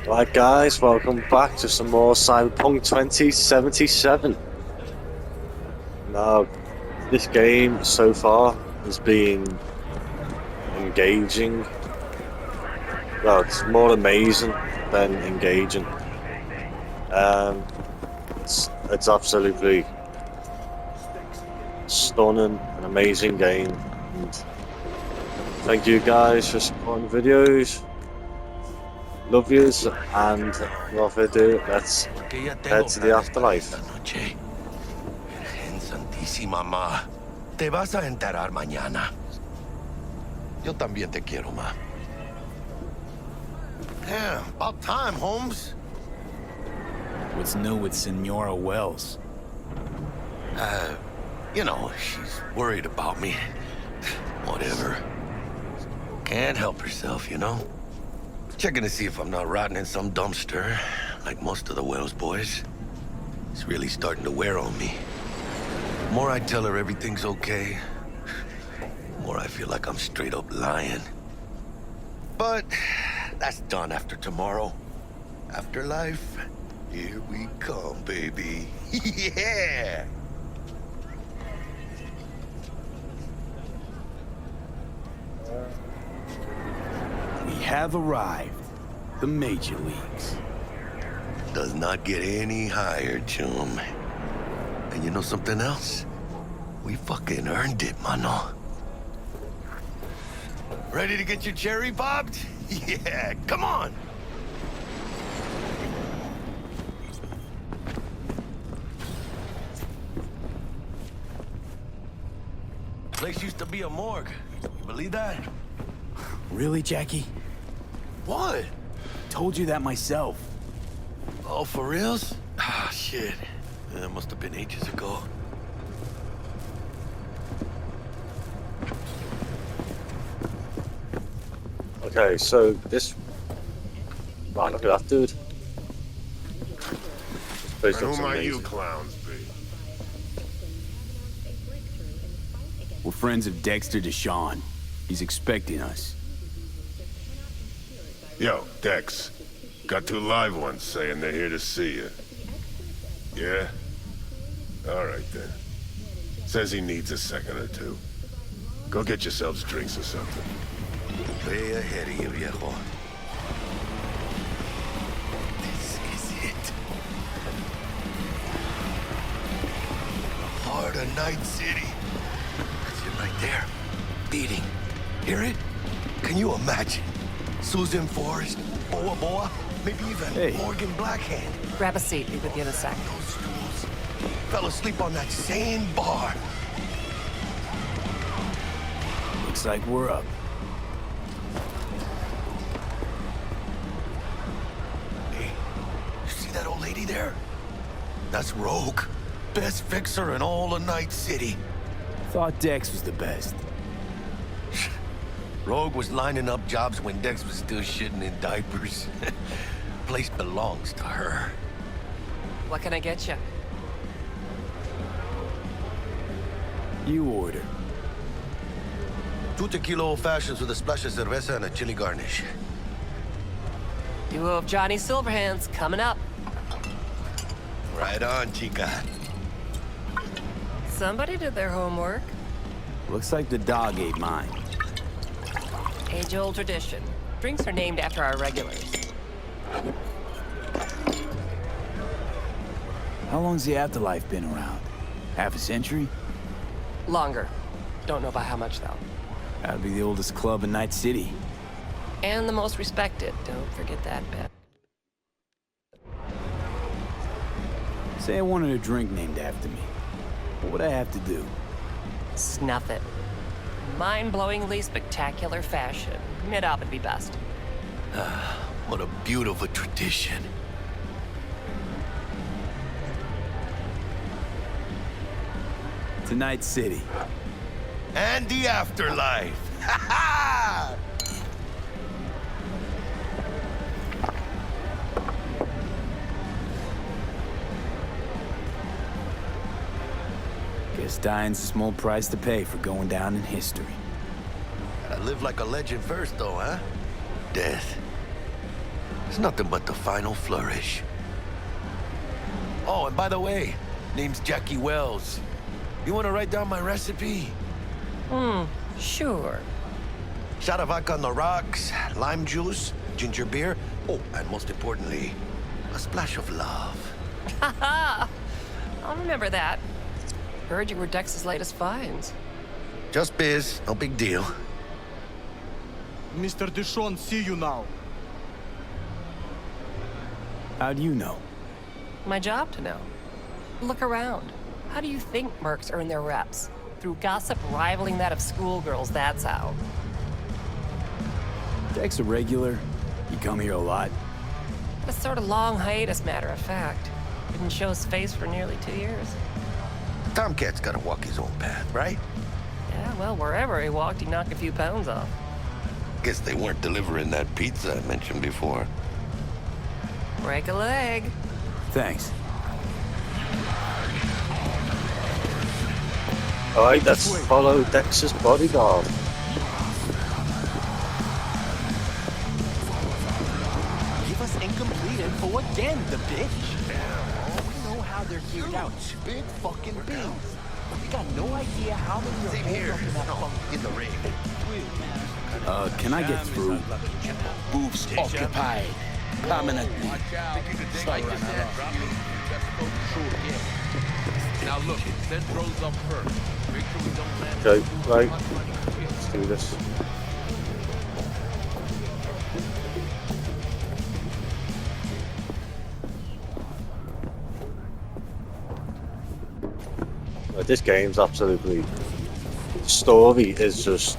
Right, guys, welcome back to some more Cyberpunk 2077. Now, this game so far has been engaging. Well, it's more amazing than engaging. It's absolutely stunning, an amazing game. And thank you guys for supporting the videos. Love yous, and without further ado, let's head to the afterlife. Virgen Santísima, ma. Te vas a enterar mañana. Yo también te quiero, ma. Damn, about time, Holmes. What's new with Senora Wells? You know, she's worried about me. Whatever. Can't help herself, you know? Checking to see if I'm not rotting in some dumpster, like most of the Wells boys. It's really starting to wear on me. The more I tell her everything's okay, the more I feel like I'm straight up lying. But that's done after tomorrow. Afterlife, here we come, baby. Yeah! We have arrived. The Major Leagues. Does not get any higher, chum. And you know something else? We fucking earned it, mano. Ready to get your cherry popped? Yeah, come on! Place used to be a morgue. You believe that? Really, Jackie? What? Told you that myself. Oh, for reals? Ah, shit. That must have been ages ago. Okay, so this. Wow, look at that dude. Based on Who some might you amazing- clowns be? We're friends of Dexter Deshawn. He's expecting us. Yo, Dex. Got two live ones saying they're here to see you. Yeah? Alright then. Says he needs a second or two. Go get yourselves drinks or something. Way ahead of you, viejo. This is it. The heart of Night City. That's it right there. Beating. Hear it? Can you imagine? Susan Forrest, Boa Boa, maybe even Hey. Morgan Blackhand. Grab a seat, be with you in a sec. Those fools fell asleep on that same bar. Looks like we're up. Hey, you see that old lady there? That's Rogue. Best fixer in all of Night City. Thought Dex was the best. Rogue was lining up jobs when Dex was still shitting in diapers. Place belongs to her. What can I get you? You order. 2 tequila old fashions with a splash of cerveza and a chili garnish. Duo of Johnny Silverhands coming up. Right on, chica. Somebody did their homework. Looks like the dog ate mine. Age-old tradition. Drinks are named after our regulars. How long's the afterlife been around? Half a century? Longer. Don't know by how much, though. That'd be the oldest club in Night City. And the most respected. Don't forget that bit. Say I wanted a drink named after me. What would I have to do? Snuff it. Mind-blowingly spectacular fashion. Mid-op would be best. What a beautiful tradition. To Night City. And the afterlife. Ha ha! Guess dying's a small price to pay for going down in history. Gotta live like a legend first, though, huh? Death. It's nothing but the final flourish. Oh, and by the way, name's Jackie Wells. You want to write down my recipe? Sure. Shot of vodka on the rocks, lime juice, ginger beer. Oh, and most importantly, a splash of love. Haha! I'll remember that. Heard you were Dex's latest finds. Just biz, no big deal. Mr. Dishon, see you now. How do you know? My job to know. Look around. How do you think mercs earn their reps? Through gossip rivaling that of schoolgirls, that's how. Dex a regular? You come here a lot? A sort of long hiatus, matter of fact. Didn't show his face for nearly 2 years. Tomcat's gotta walk his own path, right? Yeah, well, wherever he walked, he knocked a few pounds off. Guess they weren't delivering that pizza I mentioned before. Break a leg. Thanks. Alright, let's follow Dex's bodyguard. Give us incomplete info again, the bitch. We know how they're geared out. Big fucking beans. We got no idea how many are holed up in that funk. In the ring. Can I get through? Booths occupied. Permanently. Now look, Centro's up first. Make sure we don't land. Okay, right. Let's do this. This game's absolutely... The story is just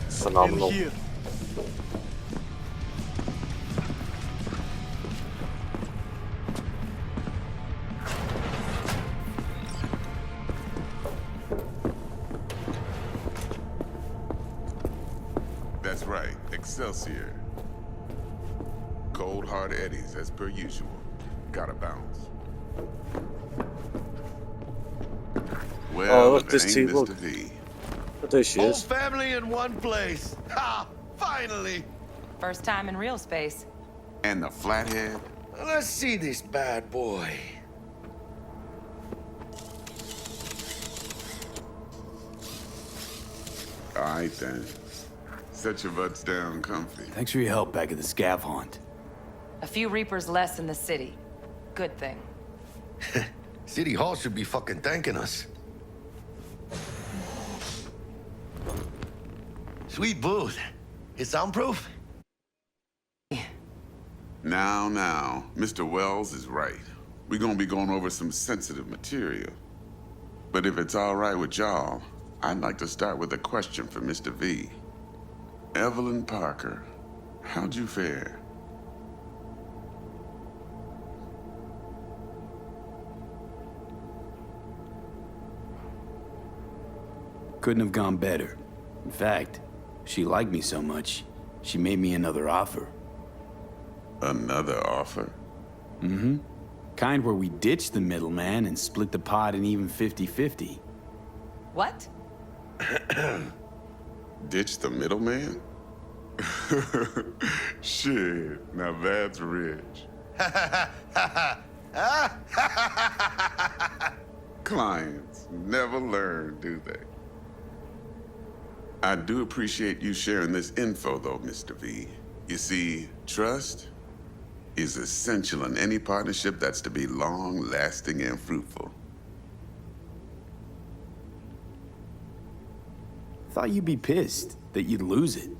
phenomenal. In here. That's right, Excelsior. Cold hard eddies as per usual. Gotta bounce. Well, Oh, look, if it this ain't team, look. Mr. V. But there she Whole is. family in one place. Ha! Finally! First time in real space. And the flathead. Let's see this bad boy. All right then. Set your butts down comfy. Thanks for your help back at the scav haunt. A few Reapers less in the city. Good thing. City Hall should be fucking thanking us. Sweet booth. It's soundproof? Now, Mr. Wells is right. We're gonna be going over some sensitive material. But if it's all right with y'all, I'd like to start with a question for Mr. V. Evelyn Parker, how'd you fare? Couldn't have gone better. In fact, she liked me so much, she made me another offer. Another offer? Mm-hmm. Kind where we ditch the middleman and split the pot in even 50-50. What? Ditch the middleman? Shit, now that's rich. Clients never learn, do they? I do appreciate you sharing this info, though, Mr. V. You see, trust is essential in any partnership that's to be long-lasting and fruitful. Thought you'd be pissed that you'd lose it.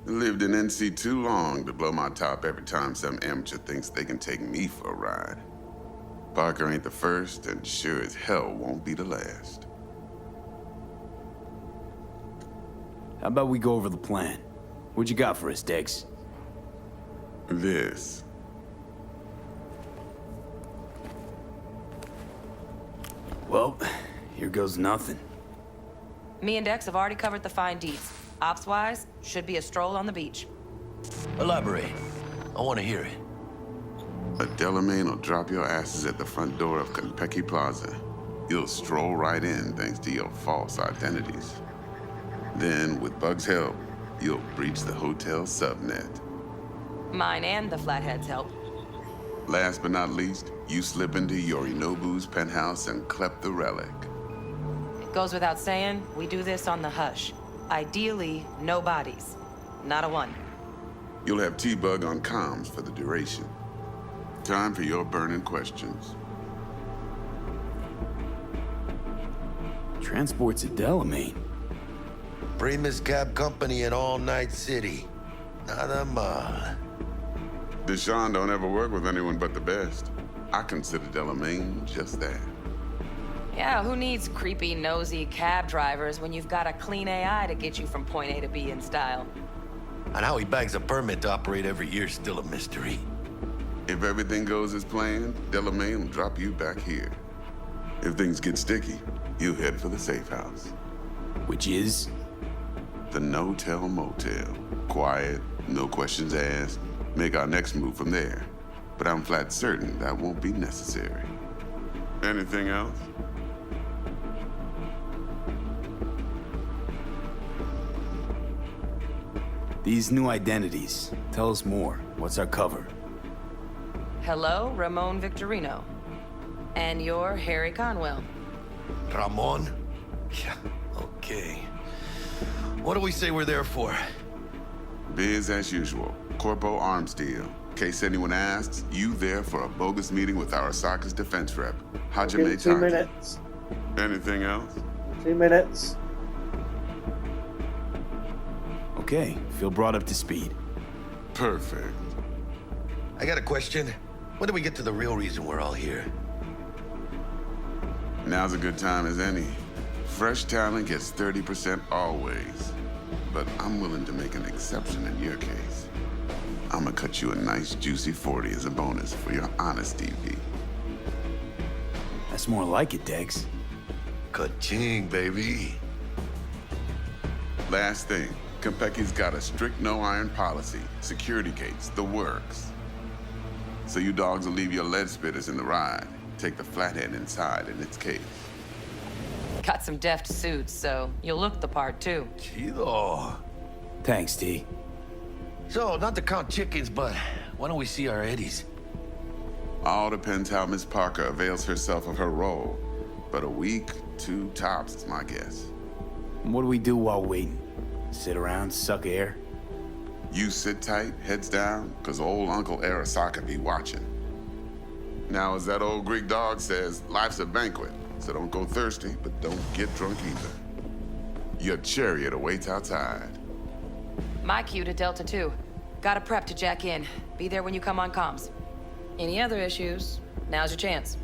Lived in NC too long to blow my top every time some amateur thinks they can take me for a ride. Parker ain't the first, and sure as hell won't be the last. How about we go over the plan? What you got for us, Dex? This. Well, here goes nothing. Me and Dex have already covered the fine deeds. Ops-wise, should be a stroll on the beach. Elaborate. I want to hear it. A Delamain will drop your asses at the front door of Konpeki Plaza. You'll stroll right in thanks to your false identities. Then, with Bug's help, you'll breach the hotel subnet. Mine and the Flatheads help. Last but not least, you slip into Yorinobu's penthouse and clep the relic. It goes without saying, we do this on the hush. Ideally, no bodies. Not a one. You'll have T-Bug on comms for the duration. Time for your burning questions. Transports to Delamain. Primus Cab Company in All Night City. Nada mal. Deshaun don't ever work with anyone but the best. I consider Delamain just that. Yeah, who needs creepy, nosy cab drivers when you've got a clean AI to get you from point A to B in style? And how he bags a permit to operate every year is still a mystery. If everything goes as planned, Delamain will drop you back here. If things get sticky, you head for the safe house. Which is? The no-tell motel. Quiet, no questions asked. Make our next move from there. But I'm flat certain that won't be necessary. Anything else? These new identities. Tell us more. What's our cover? Hello, Ramon Victorino. And you're Harry Conwell. Ramon? Yeah, okay. What do we say we're there for? Biz as usual. Corpo arms deal. In case anyone asks, you there for a bogus meeting with Arasaka's defense rep, Hajime Okay, 2 Taki. minutes. Anything else? 2 minutes. Okay, feel brought up to speed. Perfect. I got a question. When do we get to the real reason we're all here? Now's a good time as any. Fresh talent gets 30% always. But I'm willing to make an exception in your case. I'm gonna cut you a nice juicy 40 as a bonus for your honesty, V. That's more like it, Dex. Ka-ching, baby. Last thing, Konpeki's got a strict no-iron policy. Security gates, the works. So you dogs will leave your lead spitters in the ride. Take the flathead inside in its case. Got some deft suits, so you'll look the part too. Chido. Thanks, T. So, not to count chickens, but why don't we see our Eddies? All depends how Miss Parker avails herself of her role. But a week, 2 tops is my guess. What do we do while waiting? Sit around, suck air? You sit tight, heads down, cause old Uncle Arasaka be watching. Now, as that old Greek dog says, life's a banquet, so don't go thirsty, but don't get drunk either. Your chariot awaits outside. My cue to Delta 2. Gotta prep to jack in. Be there when you come on comms. Any other issues, now's your chance.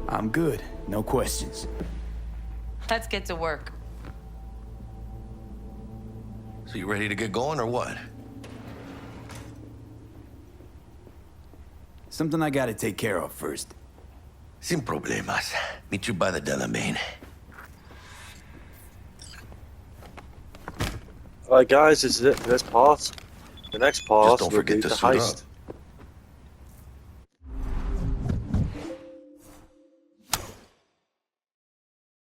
I'm good. No questions. Let's get to work. So you ready to get going or what? Something I gotta take care of first. Sin problemas. Meet you by the Delamain. Alright guys, this is it for this part. The next part don't will forget be to the suit heist. up.